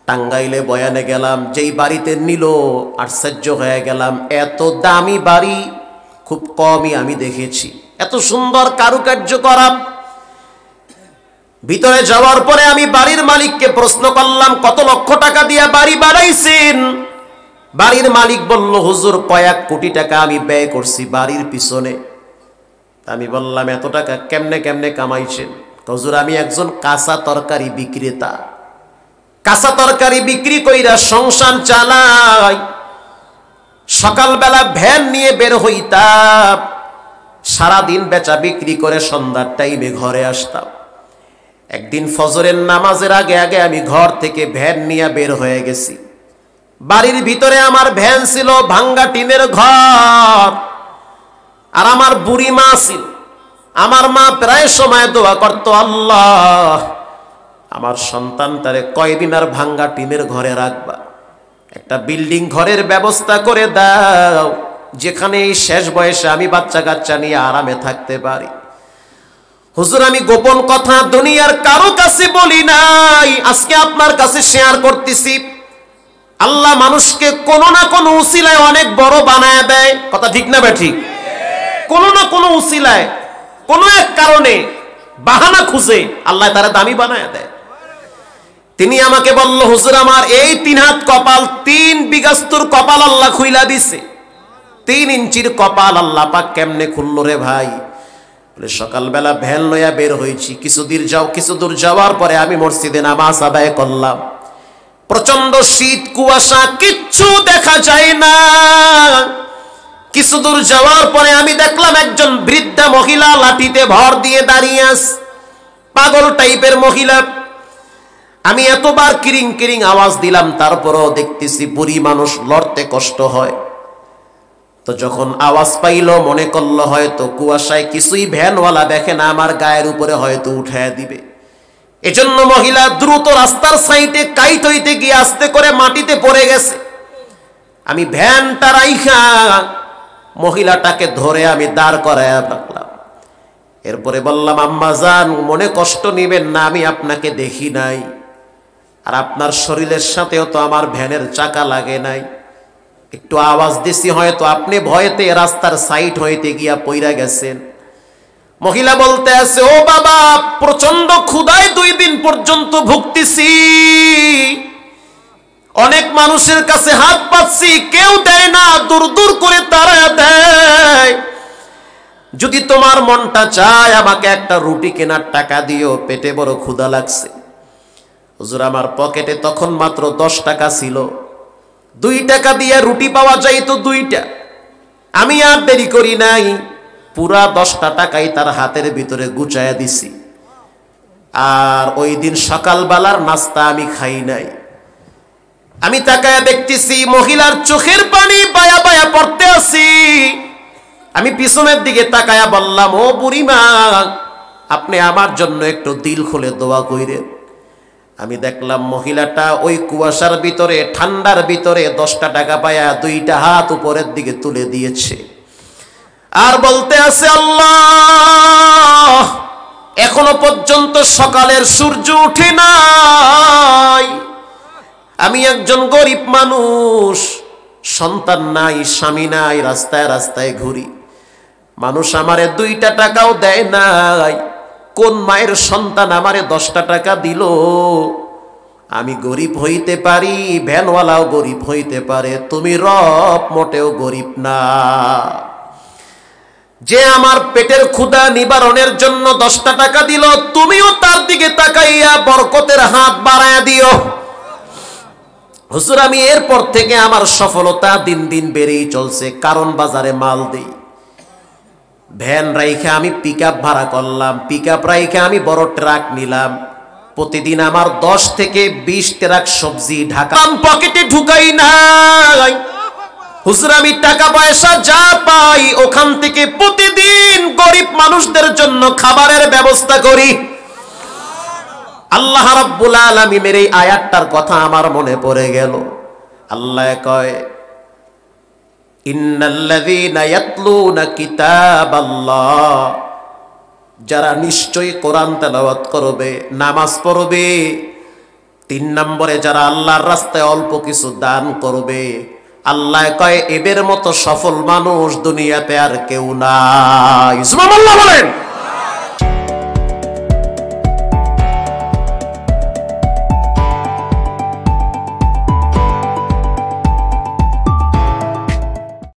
টাঙ্গাইলে বয়ানে গেলাম, যেই বাড়িতে নিল আশ্চর্য হয়ে গেলাম। এত দামি বাড়ি খুব কমই আমি দেখেছি, এত সুন্দর কারুকার্য করা। ভিতরে যাওয়ার পরে আমি বাড়ির মালিককে প্রশ্ন করলাম, কত লক্ষ টাকা দিয়ে বাড়ি বানাইছেন? বাড়ির মালিক বলল, হুজুর কয়েক কোটি টাকা আমি ব্যয় করছি বাড়ির পিছনে। আমি বললাম, এত টাকা কেমনে কেমনে কামাইছেন? হুজুর আমি একজন কাঁচা তরকারি বিক্রেতা, কাঁচা তরকারি বিক্রি কইরা সংসার চালাই। সকালবেলা ভ্যান নিয়ে বের হইতাম, সারাদিন বেচা বিক্রি করে সন্ধ্যার টাইমে ঘরে আসতাম। একদিন ফজরের নামাজের আগে আগে আমি ঘর থেকে ভ্যান নিয়ে বের হয়ে গেছি। বাড়ির ভিতরে আমার ভ্যান ছিল, ভাঙ্গা টিনের ঘর, আর আমার বুড়ি মা ছিল। আমার মা প্রায় সময় দোয়া করতো, আল্লাহ আমার সন্তানটারে কয়দিন আর ভাঙ্গা টিনের ঘরে রাখবা, একটা বিল্ডিং ঘরের ব্যবস্থা করে দাও, যেখানে এই শেষ বয়সে আমি বাচ্চা কাচ্চা নিয়ে আরামে থাকতে পারি। হুজুর আমি গোপন কথা দুনিয়ার কারো কাছে বলি নাই, আজকে আপনার কাছে শেয়ার করতেছি। আল্লাহ মানুষকে কোনো না কোনো উসিলায় অনেক বড় বানায় দেয়, কথা ঠিক না ঠিক? কোনো না কোনো উসিলায়, কোনো এক কারণে বাহানা খুঁজে আল্লাহ তারা দামি বানায় দেয়। তিনি আমাকে বলল, হুজুর আমার এই 3 হাত কপাল, 3 বিঘাস্তুর কপাল আল্লাহ খুইলা দিছে। 3 ইঞ্চির কপাল আল্লাহ পাক কেমনে খুললো রে ভাই? বলে সকালবেলা ভ্যান লইয়া বের হয়েছি, কিছু দূর যাওয়ার পরে আমি মসজিদে নামাজ আদায় করলাম। প্রচন্ড শীত, কুয়াশা, কিচ্ছু দেখা যায় না। কিছু দূর যাওয়ার পরে আমি দেখলাম একজন বৃদ্ধা মহিলা লাঠিতে ভর দিয়ে দাঁড়িয়ে আছে, পাগল টাইপের মহিলা। আমি এতবার কিরিং কিরিং আওয়াজ দিলাম, তারপরও দেখতেছি বুড়ি মানুষ, লড়তে কষ্ট হয়। তো যখন আওয়াজ পাইল মনে করলো হয়তো কুয়াশায় কিছুই ভ্যানওয়ালা দেখে না, আমার গায়ের উপরে হয়তো উঠায় দিবে। এজন্য মহিলা দ্রুত রাস্তার সাইডে কাইট হইতে গিয়ে আস্তে করে মাটিতে পড়ে গেছে। আমি ভ্যানটা রাইখা মহিলাটাকে ধরে আমি দাঁড় করাইয়া রাখলাম। এরপরে বললাম, আম্মা জান মনে কষ্ট নিবেন না, আমি আপনাকে দেখি নাই, আর আপনার শরীরের সাথেও তো আমার ভ্যানের চাকা লাগে নাই, একটু আওয়াজ দিছি হয়তো আপনি ভয়েতে রাস্তার সাইড হইতে গিয়া পইরা গেছেন। মহিলা বলতে আছে, ও বাবা প্রচন্ড ক্ষুধায় 2 দিন পর্যন্ত ভুগতেছি, অনেক মানুষের কাছে হাত পাচ্ছি, কেউ দেয় না, দূর দূর করে তারা দেয়। যদি তোমার মনটা চায় আমাকে একটা রুটি কেনার টাকা দিও, পেটে বড় ক্ষুধা লাগছে। হুজুর আমার পকেটে তখন মাত্র 10 টাকা ছিল, 2 টাকা দিয়ে রুটি পাওয়া যাইতো 2টা। আমি আর দেরি করি নাই, পুরা 10টা টাকাই তার হাতের ভিতরে গুচায়া দিছি। আর ওই দিন সকালবেলার নাস্তা আমি খাই নাই। আমি তাকায়া দেখতেছি মহিলার চোখের পানি বায়া বায়া পড়তে আছি। আমি পিছনের দিকে তাকায়া বললাম, ও বুড়িমা আপনি আমার জন্য একটু দিল খুলে দোয়া কইরেন। আমি দেখলাম মহিলাটা ওই কুয়াশার ভিতরে, ঠান্ডার ভিতরে 10টা টাকা পায়া 2টা হাত উপরের দিকে তুলে দিয়েছে, আর বলতে আছে, আল্লাহ এখনো পর্যন্ত সকালের সূর্য উঠে নাই, আমি একজন গরিব মানুষ, সন্তান নাই, স্বামী নাই, রাস্তায় রাস্তায় ঘুরি, মানুষ আমারে 2টা টাকাও দেয় নাই, কোন মায়ের সন্তান আমারে 10টা টাকা দিল? আমি গরিব হইতে পারি, ভ্যানওয়ালাও গরিব হইতে পারে, তুমি রব মোটেও গরিব না। যে আমার পেটের ক্ষুধা নিবারণের জন্য 10টা টাকা দিল, তুমিও তার দিকে তাকাইয়া বরকতের হাত বাড়ায়া দিও। হুজুর আমি এরপর থেকে আমার সফলতা দিন দিন বেড়েই চলছে, কারণ বাজারে মাল দেই। ভ্যান রাইখে আমি পিকআপ ভাড়া করলাম, পিকআপ রাইখে আমি বড় ট্রাক নিলাম। প্রতিদিন আমার 10 থেকে 20 ট্রাক সবজি ঢাকা পকেটে ঢুকাই নাই। হুজুর আমি টাকা পয়সা যা পাই ওখান থেকে প্রতিদিন গরিব মানুষদের জন্য খাবারের ব্যবস্থা করি। আল্লাহ রাব্বুল আলামিনের এই আয়াতটার কথা আমার মনে পড়ে গেল। আল্লাহ কয়, ইন্নাল্লাযীনা ইয়াতলুনা কিতাবাল্লাহ, যারা নিশ্চয়ই কোরআন তেলাওয়াত করবে, নামাজ পড়বে, তিন নম্বরে যারা আল্লাহর রাস্তায় অল্প কিছু দান করবে, আল্লাহ কয় এদের মতো সফল মানুষ দুনিয়াতে আর কেউ নাই। সুবহানাল্লাহ বলেন।